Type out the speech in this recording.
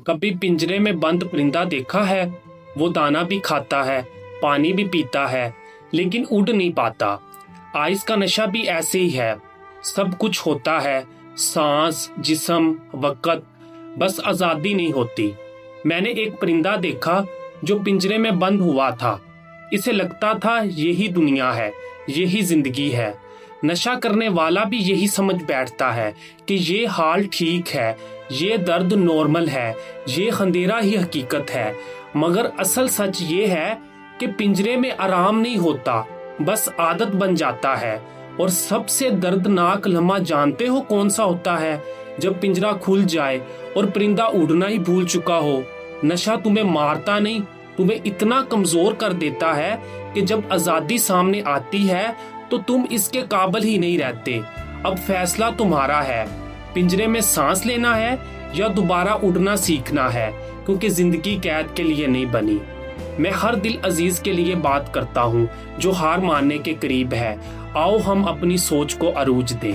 कभी पिंजरे में बंद परिंदा देखा है? वो दाना भी खाता है, पानी भी पीता है, लेकिन उड़ नहीं पाता। आइस का नशा भी ऐसे ही है। सब कुछ होता है, सांस, जिस्म, वक़्त, बस आज़ादी नहीं होती। मैंने एक परिंदा देखा जो पिंजरे में बंद हुआ था। इसे लगता था यही दुनिया है, यही जिंदगी है। नशा करने वाला भी यही समझ बैठता है कि ये हाल ठीक है, ये दर्द नॉर्मल है, ये अंधेरा ही हकीकत है। मगर असल सच ये है कि पिंजरे में आराम नहीं होता, बस आदत बन जाता है। और सबसे दर्दनाक लम्हा जानते हो कौन सा होता है? जब पिंजरा खुल जाए और परिंदा उड़ना ही भूल चुका हो। नशा तुम्हें मारता नहीं, तुम्हें इतना कमजोर कर देता है कि जब आजादी सामने आती है तो तुम इसके काबिल ही नहीं रहते। अब फैसला तुम्हारा है, पिंजरे में सांस लेना है या दोबारा उड़ना सीखना है, क्योंकि जिंदगी कैद के लिए नहीं बनी। मैं हर दिल अजीज के लिए बात करता हूँ जो हार मानने के करीब है। आओ हम अपनी सोच को अरूज दें।